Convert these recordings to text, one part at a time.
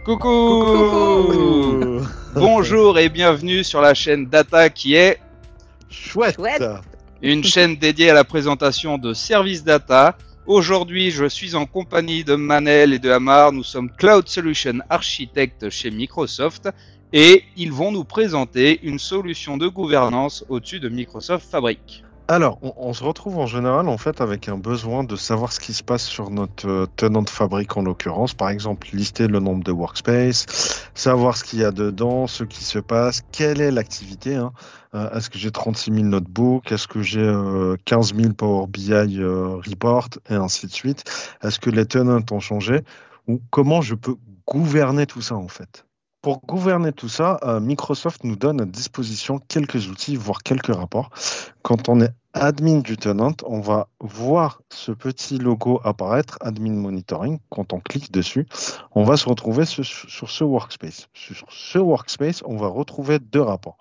Coucou. Coucou. Bonjour et bienvenue sur la chaîne Data qui est Chouette. une chaîne dédiée à la présentation de services data. Aujourd'hui, je suis en compagnie de Manel et de Amar. Nous sommes Cloud Solution Architect chez Microsoft et ils vont nous présenter une solution de gouvernance au-dessus de Microsoft Fabric. Alors, on se retrouve en général en fait avec un besoin de savoir ce qui se passe sur notre tenant de fabrique en l'occurrence. Par exemple, lister le nombre de workspace, savoir ce qu'il y a dedans, ce qui se passe, quelle est l'activité. Est-ce que j'ai 36 000 notebooks? Est-ce que j'ai 15 000 Power BI report et ainsi de suite? Est-ce que les tenants ont changé? Ou comment je peux gouverner tout ça en fait? Pour gouverner tout ça, Microsoft nous donne à disposition quelques outils, voire quelques rapports. Quand on est admin du tenant, on va voir ce petit logo apparaître, admin monitoring. Quand on clique dessus, on va se retrouver sur ce workspace. Sur ce workspace, on va retrouver deux rapports,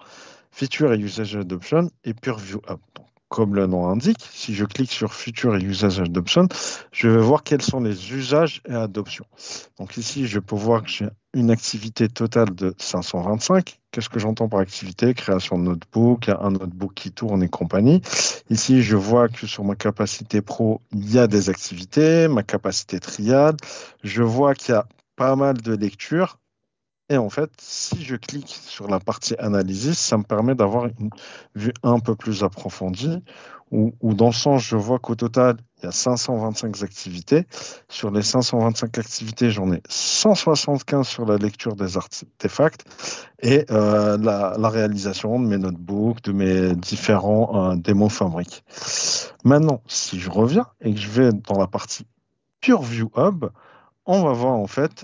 Feature et Usage Adoption et Purview Hub. Donc, comme le nom indique, si je clique sur Feature et Usage Adoption, je vais voir quels sont les usages et adoptions. Donc ici, je peux voir que j'ai une activité totale de 525. Qu'est-ce que j'entends par activité? Création de notebook, un notebook qui tourne et compagnie. Ici, je vois que sur ma capacité pro, il y a des activités, ma capacité triade. Je vois qu'il y a pas mal de lectures. Et en fait, si je clique sur la partie analysis, ça me permet d'avoir une vue un peu plus approfondie, où dans le sens, je vois qu'au total, il y a 525 activités. Sur les 525 activités, j'en ai 175 sur la lecture des artefacts et la réalisation de mes notebooks, de mes différents démos fabriques. Maintenant, si je reviens et que je vais dans la partie Pure Hub, on va voir en fait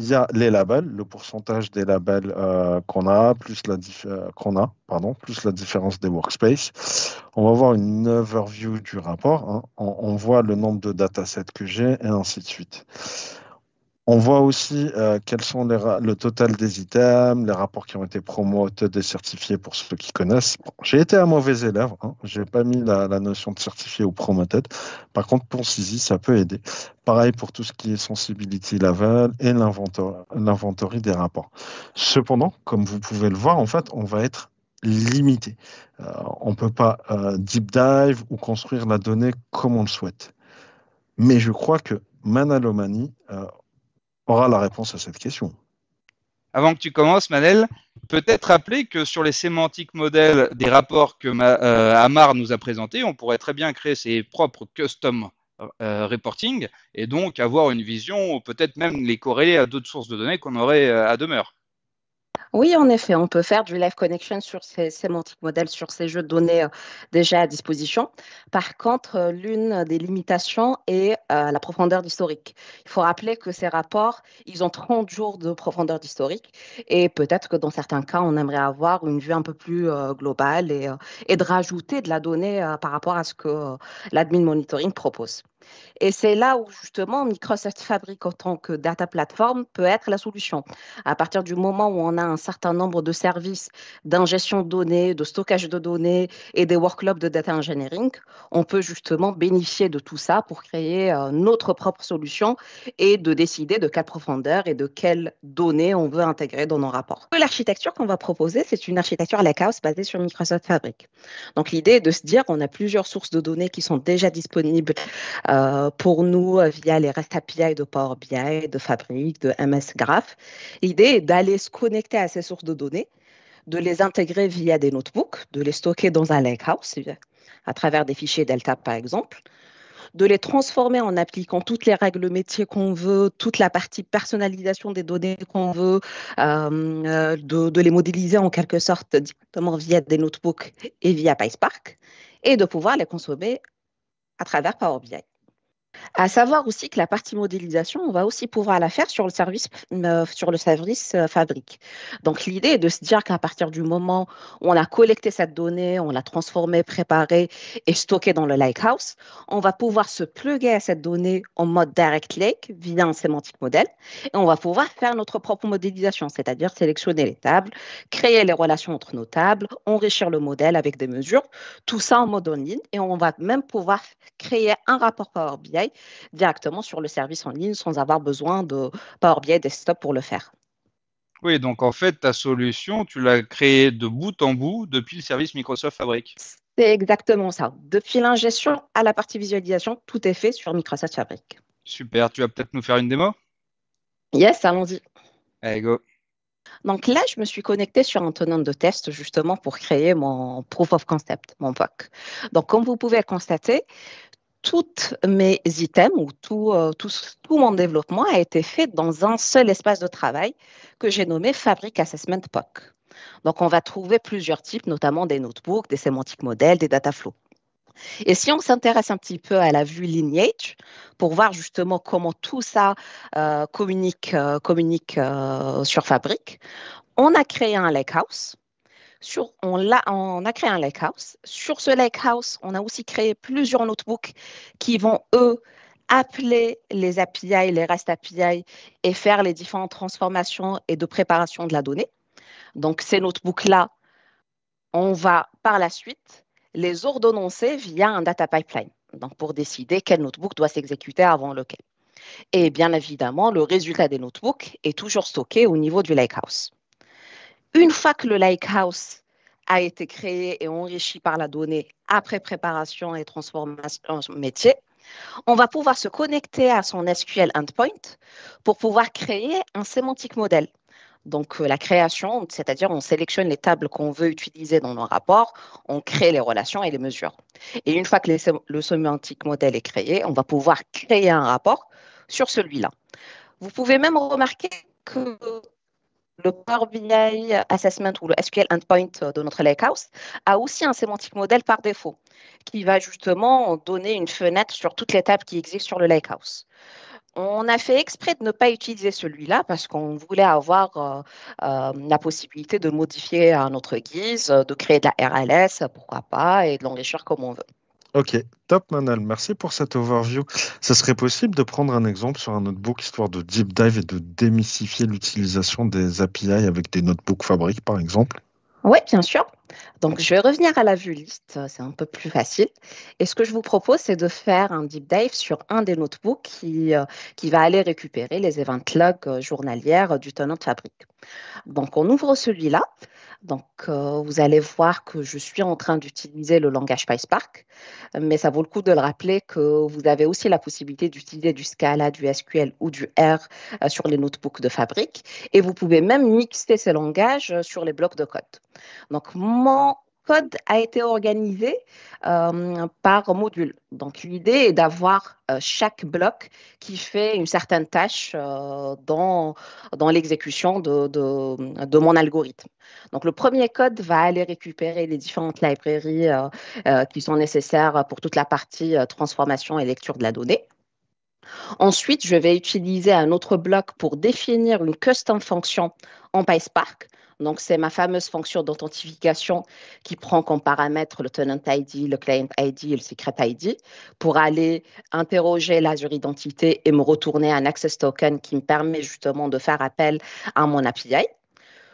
il y a les labels, le pourcentage des labels qu'on a, plus la différence des workspaces. On va voir une overview du rapport. On voit le nombre de datasets que j'ai et ainsi de suite. On voit aussi quels sont le total des items, les rapports qui ont été promoted et certifiés pour ceux qui connaissent. Bon, j'ai été un mauvais élève, je n'ai pas mis la notion de certifié ou promoted. Par contre, pour CISI, ça peut aider. Pareil pour tout ce qui est sensibility level et l'inventory des rapports. Cependant, comme vous pouvez le voir, en fait, on va être limité. On ne peut pas deep dive ou construire la donnée comme on le souhaite. Mais je crois que Manalomani aura la réponse à cette question. Avant que tu commences, Manel, peut-être rappeler que sur les sémantiques modèles des rapports que Amar nous a présentés, on pourrait très bien créer ses propres custom reporting et donc avoir une vision ou peut-être même les corréler à d'autres sources de données qu'on aurait à demeure. Oui, en effet, on peut faire du live connection sur ces sémantiques modèles, sur ces jeux de données déjà à disposition. Par contre, l'une des limitations est la profondeur d'historique. Il faut rappeler que ces rapports, ils ont 30 jours de profondeur d'historique et peut-être que dans certains cas, on aimerait avoir une vue un peu plus globale et de rajouter de la donnée par rapport à ce que l'admin monitoring propose. Et c'est là où justement Microsoft Fabric en tant que data platform peut être la solution. À partir du moment où on a un certain nombre de services d'ingestion de données, de stockage de données et des workloads de data engineering, on peut justement bénéficier de tout ça pour créer notre propre solution et de décider de quelle profondeur et de quelles données on veut intégrer dans nos rapports. L'architecture qu'on va proposer, c'est une architecture Lakehouse basée sur Microsoft Fabric. Donc l'idée est de se dire qu'on a plusieurs sources de données qui sont déjà disponibles pour nous via les REST API de Power BI, de Fabric, de MS Graph. L'idée est d'aller se connecter à ces sources de données, de les intégrer via des notebooks, de les stocker dans un lakehouse à travers des fichiers Delta par exemple, de les transformer en appliquant toutes les règles métiers qu'on veut, toute la partie personnalisation des données qu'on veut, de les modéliser en quelque sorte directement via des notebooks et via PySpark, et de pouvoir les consommer à travers Power BI. À savoir aussi que la partie modélisation, on va aussi pouvoir la faire sur le service Fabric. Donc, l'idée est de se dire qu'à partir du moment où on a collecté cette donnée, on l'a transformée, préparée et stockée dans le Lakehouse, on va pouvoir se plugger à cette donnée en mode Direct Lake via un sémantique modèle et on va pouvoir faire notre propre modélisation, c'est-à-dire sélectionner les tables, créer les relations entre nos tables, enrichir le modèle avec des mesures, tout ça en mode on-ligne et on va même pouvoir créer un rapport Power BI travail directement sur le service en ligne sans avoir besoin de Power BI Desktop pour le faire. Oui, donc en fait, ta solution, tu l'as créée de bout en bout depuis le service Microsoft Fabric. C'est exactement ça. Depuis l'ingestion à la partie visualisation, tout est fait sur Microsoft Fabric. Super, tu vas peut-être nous faire une démo? Yes, allons-y. Allez, go. Donc là, je me suis connectée sur un tenant de test justement pour créer mon proof of concept, mon POC. Donc, comme vous pouvez le constater, tous mes items ou tout mon développement a été fait dans un seul espace de travail que j'ai nommé Fabric Assessment POC. Donc, on va trouver plusieurs types, notamment des notebooks, des semantic models, des data flows. Et si on s'intéresse un petit peu à la vue lineage, pour voir justement comment tout ça communique sur Fabric, on a créé un lakehouse. On a créé un lakehouse. Sur ce lakehouse, on a aussi créé plusieurs notebooks qui vont, eux, appeler les API, les REST API et faire les différentes transformations et de préparation de la donnée. Donc, ces notebooks-là, on va par la suite les ordonnancer via un data pipeline. Donc, pour décider quel notebook doit s'exécuter avant lequel. Et bien évidemment, le résultat des notebooks est toujours stocké au niveau du lakehouse. Une fois que le lakehouse a été créé et enrichi par la donnée après préparation et transformation métier, on va pouvoir se connecter à son SQL endpoint pour pouvoir créer un semantic model. Donc, la création, c'est-à-dire on sélectionne les tables qu'on veut utiliser dans nos rapports, on crée les relations et les mesures. Et une fois que le semantic model est créé, on va pouvoir créer un rapport sur celui-là. Vous pouvez même remarquer que le Power BI Assessment ou le SQL Endpoint de notre Lakehouse a aussi un semantic model par défaut qui va justement donner une fenêtre sur toutes les tables qui existent sur le Lakehouse. On a fait exprès de ne pas utiliser celui-là parce qu'on voulait avoir la possibilité de modifier à notre guise, de créer de la RLS, pourquoi pas, et de l'enrichir comme on veut. Ok, top Manal, merci pour cette overview. Ça serait possible de prendre un exemple sur un notebook histoire de deep dive et de démystifier l'utilisation des API avec des notebooks Fabric par exemple? Oui, bien sûr. Donc, je vais revenir à la vue liste, c'est un peu plus facile. Et ce que je vous propose, c'est de faire un deep dive sur un des notebooks qui va aller récupérer les event logs journalières du tenant de fabrique. Donc, on ouvre celui-là. Donc, vous allez voir que je suis en train d'utiliser le langage PySpark, mais ça vaut le coup de le rappeler que vous avez aussi la possibilité d'utiliser du Scala, du SQL ou du R sur les notebooks de fabrique, et vous pouvez même mixer ces langages sur les blocs de code. Donc, mon code a été organisé par module. Donc, l'idée est d'avoir chaque bloc qui fait une certaine tâche dans l'exécution de mon algorithme. Donc, le premier code va aller récupérer les différentes librairies qui sont nécessaires pour toute la partie transformation et lecture de la donnée. Ensuite, je vais utiliser un autre bloc pour définir une custom fonction en PySpark. Donc, c'est ma fameuse fonction d'authentification qui prend comme paramètre le tenant ID, le client ID et le secret ID pour aller interroger l'Azure Identité et me retourner un access token qui me permet justement de faire appel à mon API.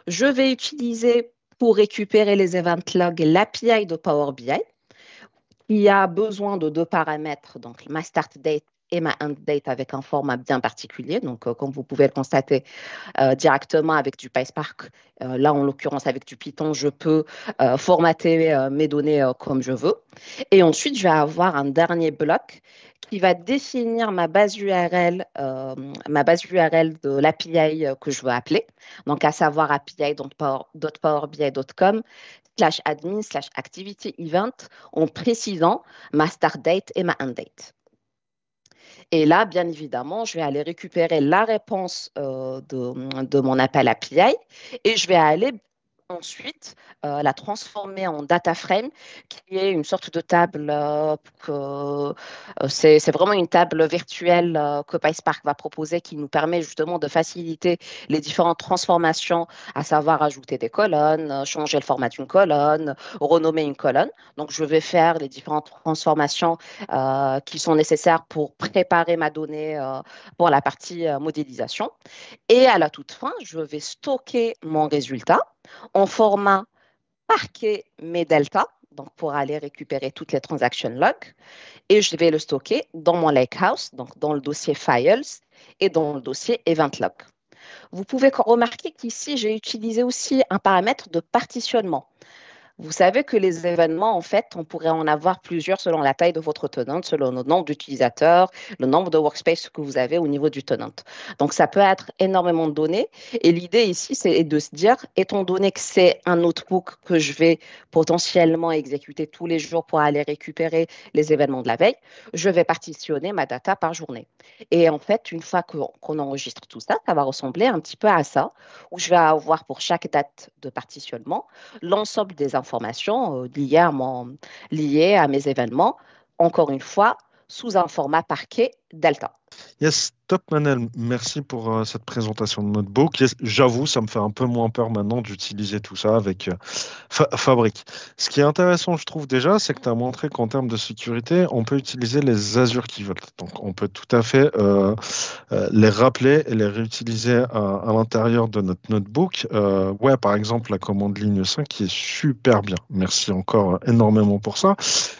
Je vais utiliser pour récupérer les event logs l'API de Power BI qui a besoin de deux paramètres, donc ma start date et ma end date avec un format bien particulier. Donc, comme vous pouvez le constater directement avec du PySpark, là en l'occurrence avec du Python, je peux formater mes données comme je veux. Et ensuite, je vais avoir un dernier bloc qui va définir ma base URL de l'API que je veux appeler, donc à savoir api.powerbi.com /admin/activity event en précisant ma start date et ma end date. Et là, bien évidemment, je vais aller récupérer la réponse de mon appel API et je vais aller ensuite la transformer en data frame, qui est une sorte de table c'est vraiment une table virtuelle que PySpark va proposer qui nous permet justement de faciliter les différentes transformations, à savoir ajouter des colonnes, changer le format d'une colonne, renommer une colonne. Donc, je vais faire les différentes transformations qui sont nécessaires pour préparer ma donnée pour la partie modélisation. Et à la toute fin, je vais stocker mon résultat en format parquet mais delta. donc pour aller récupérer toutes les transaction logs, et je vais le stocker dans mon lakehouse, donc dans le dossier files et dans le dossier event log. Vous pouvez remarquer qu'ici, j'ai utilisé aussi un paramètre de partitionnement. Vous savez que les événements, en fait, on pourrait en avoir plusieurs selon la taille de votre tenant, selon le nombre d'utilisateurs, le nombre de workspace que vous avez au niveau du tenant. Donc, ça peut être énormément de données. Et l'idée ici, c'est de se dire, étant donné que c'est un notebook que je vais potentiellement exécuter tous les jours pour aller récupérer les événements de la veille, je vais partitionner ma data par journée. Et en fait, une fois qu'on enregistre tout ça, ça va ressembler un petit peu à ça, où je vais avoir pour chaque date de partitionnement l'ensemble des informations liées à mes événements, encore une fois, sous un format parquet Delta. Yes, top Manel, merci pour cette présentation de notebook. Yes, j'avoue, ça me fait un peu moins peur maintenant d'utiliser tout ça avec Fabric. Ce qui est intéressant, je trouve déjà, c'est que tu as montré qu'en termes de sécurité, on peut utiliser les Azure Key Vault. Donc, on peut tout à fait les rappeler et les réutiliser à l'intérieur de notre notebook. Ouais, par exemple, la commande ligne 5 qui est super bien. Merci encore énormément pour ça.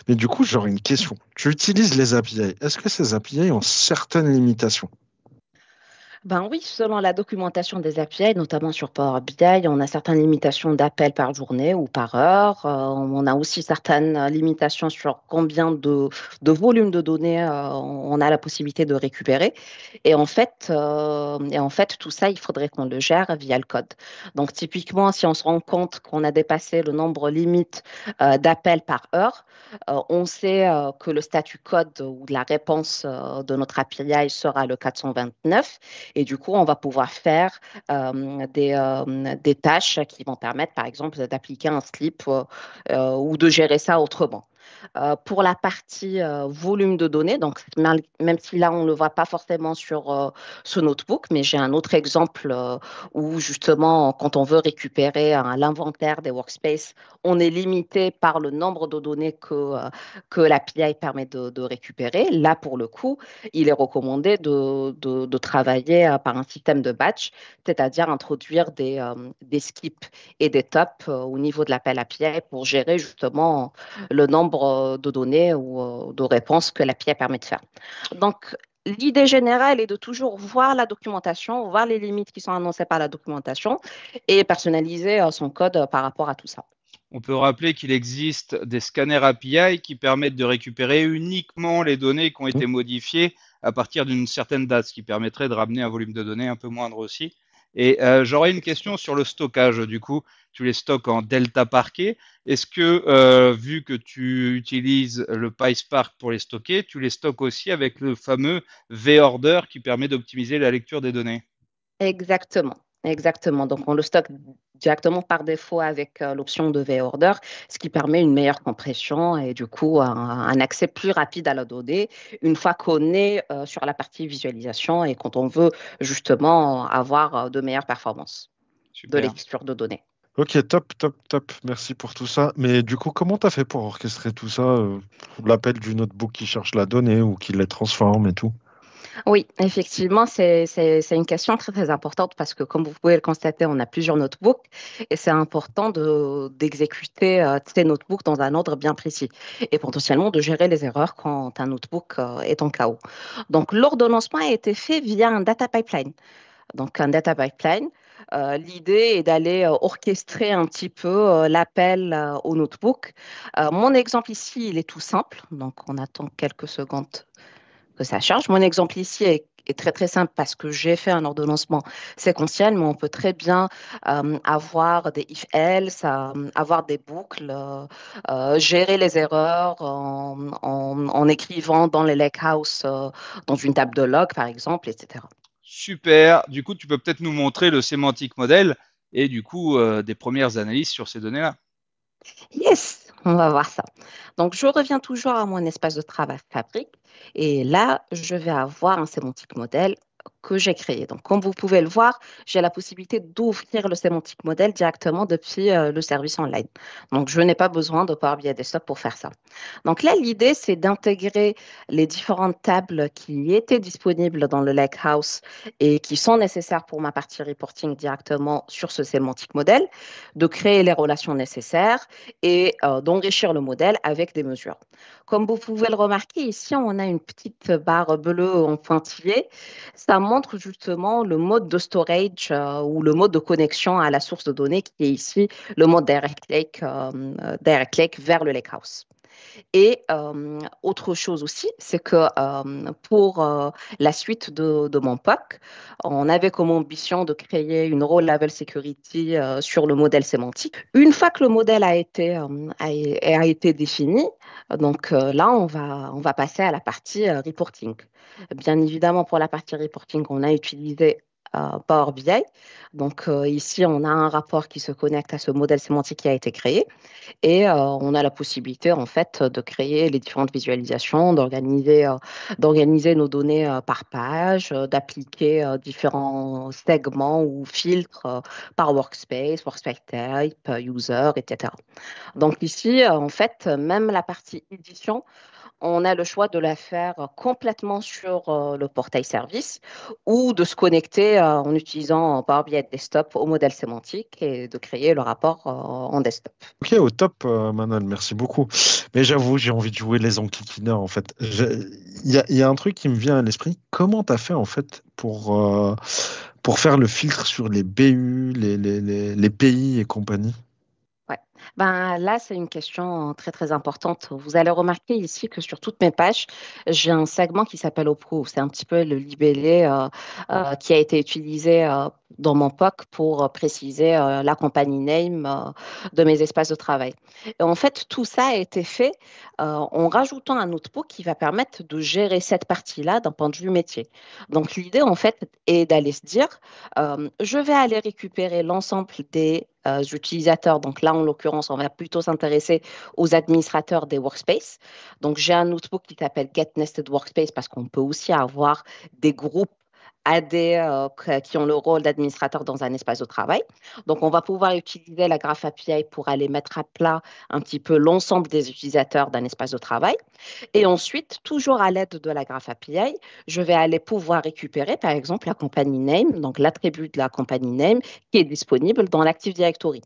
Mais du coup, j'aurais une question. Tu utilises les API. Est-ce que ces API ont certaines limitations? Ben oui, selon la documentation des API, notamment sur Power BI, on a certaines limitations d'appels par journée ou par heure. On a aussi certaines limitations sur combien de volume de données on a la possibilité de récupérer. Et en fait, tout ça, il faudrait qu'on le gère via le code. Donc, typiquement, si on se rend compte qu'on a dépassé le nombre limite d'appels par heure, on sait que le statut code ou de la réponse de notre API sera le 429. Et du coup, on va pouvoir faire des tâches qui vont permettre, par exemple, d'appliquer un slip ou de gérer ça autrement. Pour la partie volume de données, donc même si là, on ne le voit pas forcément sur ce notebook, mais j'ai un autre exemple où justement, quand on veut récupérer l'inventaire des workspaces, on est limité par le nombre de données que l'API permet de récupérer. Là, pour le coup, il est recommandé de travailler par un système de batch, c'est-à-dire introduire des skips et des tops au niveau de l'appel API pour gérer justement le nombre de données ou de réponses que l'API permet de faire. Donc, l'idée générale est de toujours voir la documentation, voir les limites qui sont annoncées par la documentation et personnaliser son code par rapport à tout ça. On peut rappeler qu'il existe des scanners API qui permettent de récupérer uniquement les données qui ont été modifiées à partir d'une certaine date, ce qui permettrait de ramener un volume de données un peu moindre aussi. Et j'aurais une question sur le stockage. Du coup, tu les stockes en Delta Parquet. Est-ce que, vu que tu utilises le PySpark pour les stocker, tu les stockes aussi avec le fameux V-Order qui permet d'optimiser la lecture des données? Exactement. Exactement. Donc, on le stocke directement par défaut avec l'option de V-Order, ce qui permet une meilleure compression et du coup un accès plus rapide à la donnée une fois qu'on est sur la partie visualisation et quand on veut justement avoir de meilleures performances de Super. lecture de données. Ok, top, top, top. Merci pour tout ça. Mais du coup, comment tu as fait pour orchestrer tout ça? L'appel du notebook qui cherche la donnée ou qui les transforme et tout? Oui, effectivement, c'est une question très, très importante parce que, comme vous pouvez le constater, on a plusieurs notebooks et c'est important d'exécuter ces notebooks dans un ordre bien précis et potentiellement de gérer les erreurs quand un notebook est en chaos. Donc, l'ordonnancement a été fait via un data pipeline. Donc, un data pipeline, l'idée est d'aller orchestrer un petit peu l'appel au notebook. Mon exemple ici, il est tout simple. Donc, on attend quelques secondes que ça charge. Mon exemple ici est très très simple parce que j'ai fait un ordonnancement séquentiel, mais on peut très bien avoir des if-else, avoir des boucles, gérer les erreurs en écrivant dans les lakehouse, dans une table de log par exemple, etc. Super. Du coup, tu peux peut-être nous montrer le sémantique modèle et du coup des premières analyses sur ces données-là. Yes, on va voir ça. Donc, je reviens toujours à mon espace de travail fabrique et là, je vais avoir un sémantique modèle que j'ai créé. Donc, comme vous pouvez le voir, j'ai la possibilité d'ouvrir le sémantique model directement depuis le service online. Donc, je n'ai pas besoin de Power BI Desktop pour faire ça. Donc là, l'idée, c'est d'intégrer les différentes tables qui étaient disponibles dans le Lakehouse et qui sont nécessaires pour ma partie reporting directement sur ce sémantique model, de créer les relations nécessaires et d'enrichir le modèle avec des mesures. Comme vous pouvez le remarquer, ici, on a une petite barre bleue en pointillé. Ça montre justement le mode de storage ou le mode de connexion à la source de données qui est ici le mode Direct Lake vers le Lakehouse. Et autre chose aussi, c'est que pour la suite de mon POC, on avait comme ambition de créer une role level security sur le modèle sémantique. Une fois que le modèle a été défini, donc là, on va passer à la partie reporting. Bien évidemment, pour la partie reporting, on a utilisé Power BI. Donc ici, on a un rapport qui se connecte à ce modèle sémantique qui a été créé. Et on a la possibilité, en fait, de créer les différentes visualisations, d'organiser nos données par page, d'appliquer différents segments ou filtres par workspace type, user, etc. Donc ici, en fait, même la partie édition, on a le choix de la faire complètement sur le portail service ou de se connecter en utilisant Power BI Desktop au modèle sémantique et de créer le rapport en desktop. Ok, au top, Manuel, merci beaucoup. Mais j'avoue, j'ai envie de jouer les enquiquineurs, en fait. Il y a un truc qui me vient à l'esprit. Comment tu as fait, en fait, pour faire le filtre sur les BU, les pays et compagnie? Ouais. Ben, là, c'est une question très, très importante. Vous allez remarquer ici que sur toutes mes pages, j'ai un segment qui s'appelle Approve. C'est un petit peu le libellé qui a été utilisé dans mon POC pour préciser la compagnie name de mes espaces de travail. Et en fait, tout ça a été fait en rajoutant un output qui va permettre de gérer cette partie-là d'un point de vue métier. Donc, l'idée, en fait, est d'aller se dire, je vais aller récupérer l'ensemble des utilisateurs. Donc là, en l'occurrence, on va plutôt s'intéresser aux administrateurs des workspaces. Donc j'ai un notebook qui s'appelle Get Nested Workspace parce qu'on peut aussi avoir des groupes AD qui ont le rôle d'administrateur dans un espace de travail. Donc, on va pouvoir utiliser la Graph API pour aller mettre à plat un petit peu l'ensemble des utilisateurs d'un espace de travail. Et ensuite, toujours à l'aide de la Graph API, je vais aller pouvoir récupérer, par exemple, la company name, donc l'attribut de la company name qui est disponible dans l'Active Directory.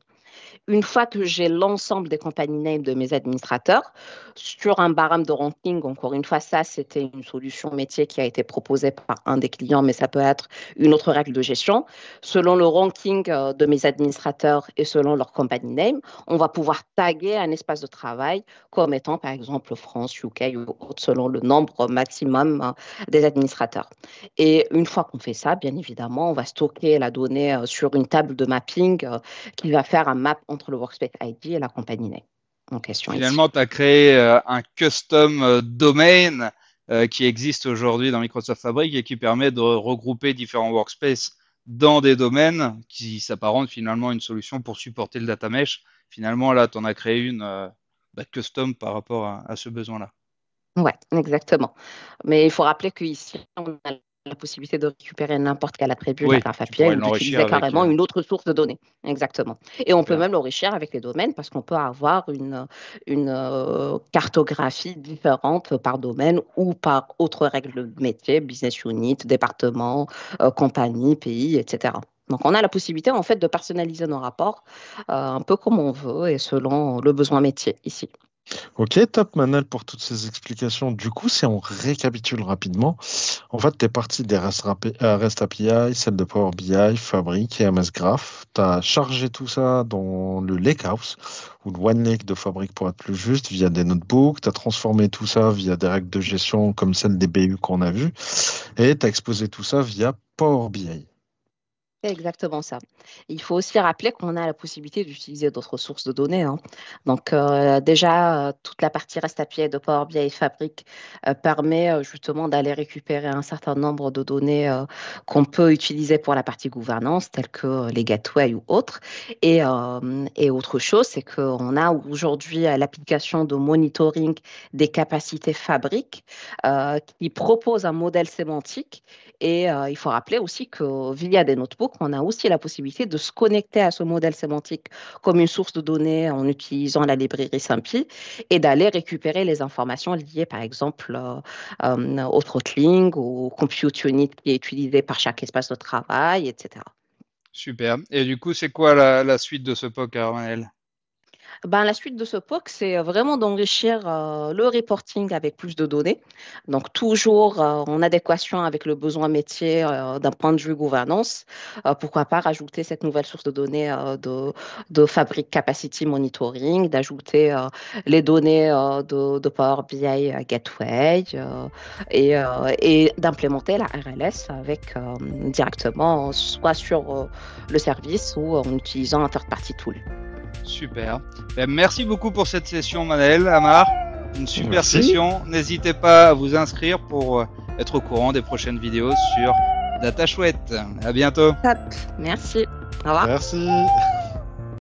Une fois que j'ai l'ensemble des compagnie names de mes administrateurs, sur un barème de ranking, encore une fois, ça, c'était une solution métier qui a été proposée par un des clients, mais ça peut être une autre règle de gestion. Selon le ranking de mes administrateurs et selon leur compagnie name, on va pouvoir taguer un espace de travail comme étant, par exemple, France, UK ou autre, selon le nombre maximum des administrateurs. Et une fois qu'on fait ça, bien évidemment, on va stocker la donnée sur une table de mapping qui va faire un map entre le Workspace ID et la compagnie name en question ici. Finalement, tu as créé un custom domain qui existe aujourd'hui dans Microsoft Fabric et qui permet de regrouper différents workspaces dans des domaines qui s'apparentent finalement à une solution pour supporter le data mesh. Finalement, là, tu en as créé une custom par rapport à ce besoin-là. Oui, exactement. Mais il faut rappeler qu'ici, on a la possibilité de récupérer n'importe quel attribut de la Oui, Graph tu API pourrais ou l'enrichir d'utiliser avec. carrément une autre source de données. Exactement. Et on peut Super. même l'enrichir avec les domaines parce qu'on peut avoir une cartographie différente par domaine ou par autre règle de métier, business unit, département, compagnie, pays, etc. Donc, on a la possibilité, en fait, de personnaliser nos rapports un peu comme on veut et selon le besoin métier ici. Ok, top Manel pour toutes ces explications. Du coup, si on récapitule rapidement, en fait, tu es parti des REST API, celle de Power BI, Fabric et MS Graph. Tu as chargé tout ça dans le Lakehouse, ou le One Lake de Fabric pour être plus juste, via des notebooks. Tu as transformé tout ça via des règles de gestion comme celle des BU qu'on a vues. Et tu as exposé tout ça via Power BI. C'est exactement ça. Il faut aussi rappeler qu'on a la possibilité d'utiliser d'autres sources de données, hein. Donc déjà, toute la partie REST API de Power BI et Fabric permet justement d'aller récupérer un certain nombre de données qu'on peut utiliser pour la partie gouvernance, telles que les gateways ou autres. Et autre chose, c'est qu'on a aujourd'hui l'application de monitoring des capacités Fabric qui propose un modèle sémantique et il faut rappeler aussi que via des notebooks, on a aussi la possibilité de se connecter à ce modèle sémantique comme une source de données en utilisant la librairie SymPy et d'aller récupérer les informations liées, par exemple, au throttling, au compute unit qui est utilisé par chaque espace de travail, etc. Super. Et du coup, c'est quoi la suite de ce POC, Armel? Ben, la suite de ce POC, c'est vraiment d'enrichir le reporting avec plus de données. Donc, toujours en adéquation avec le besoin métier d'un point de vue gouvernance. Pourquoi pas rajouter cette nouvelle source de données de Fabric Capacity Monitoring, d'ajouter les données de Power BI Gateway et d'implémenter la RLS avec directement soit sur le service ou en utilisant un third-party tool. Super. Ben, merci beaucoup pour cette session, Manel, Amar. Une super Merci. session. N'hésitez pas à vous inscrire pour être au courant des prochaines vidéos sur Data Chouette. À bientôt. Top. Merci. Au revoir. Merci.